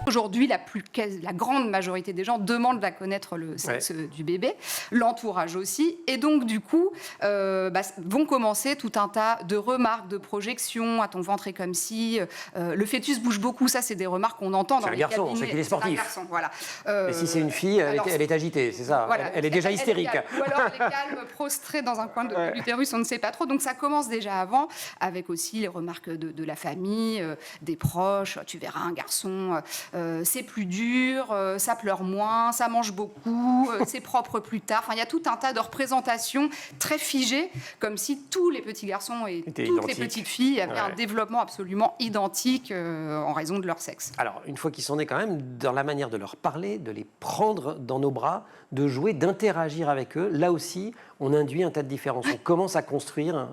Aujourd'hui, la grande majorité des gens demandent à connaître le sexe du bébé, l'entourage aussi, et donc du coup vont commencer tout un tas de remarques, de projections. À ton ventre est comme si le fœtus bouge beaucoup. Ça, c'est des remarques qu'on entend dans les cabinets. C'est un garçon, c'est qu'il est sportif. C'est un garçon, voilà. Et si c'est une fille, elle est agitée, c'est ça. Voilà, elle est déjà hystérique. Ou alors elle est calme, prostrée dans un coin de l'utérus, on ne sait pas trop. Donc ça commence déjà avant, avec aussi les remarques de la famille, des proches. Tu verras un garçon, c'est plus dur, ça pleure moins, ça mange beaucoup, c'est propre plus tard. Enfin, il y a tout un tas de représentations très figées, comme si tous les petits garçons et toutes les petites filles avaient un développement absolument identique en raison de leur sexe. Alors, une fois qu'ils sont nés quand même, dans la manière de leur parler, de les prendre dans nos bras, de jouer, d'interagir avec eux, là aussi, on induit un tas de différences. On commence à construire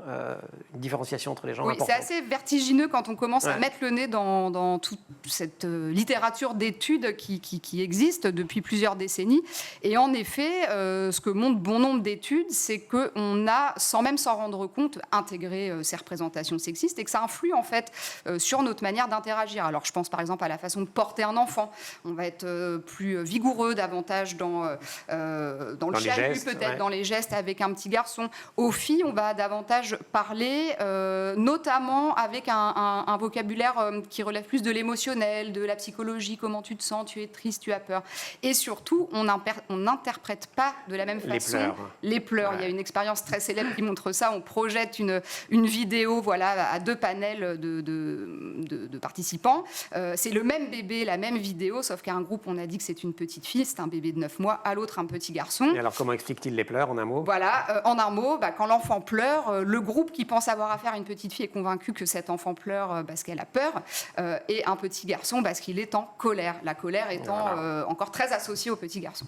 une différenciation entre les gens. Oui, c'est assez vertigineux quand on commence à mettre le nez dans toute cette littérature d'études qui existe depuis plusieurs décennies. Et en effet, ce que montre bon nombre d'études, c'est qu'on a, sans même s'en rendre compte, intégré ces représentations sexistes et que ça influe en fait sur notre manière d'interagir. Alors, je pense par exemple à la façon de porter un enfant. On va être plus vigoureux, davantage dans le chalut, peut-être dans les gestes avec un petit garçon. Aux filles, on va davantage parler, notamment avec un vocabulaire qui relève plus de l'émotionnel, de la psychologie, comment tu te sens, tu es triste, tu as peur. Et surtout, on n'interprète pas de la même façon les pleurs. Il y a une expérience très célèbre qui montre ça. On projette une vidéo à 2 panels de participants. C'est le même bébé, la même vidéo, sauf qu'à un groupe, on a dit que c'est une petite fille, c'est un bébé de 9 mois, à l'autre, un petit garçon. Et alors, comment explique-t-il les pleurs en un mot ? Voilà, en un mot, quand l'enfant pleure, le groupe qui pense avoir affaire à une petite fille est convaincu que cet enfant pleure parce qu'elle a peur, et un petit garçon parce qu'il est en colère. La colère étant encore très associée au petit garçon.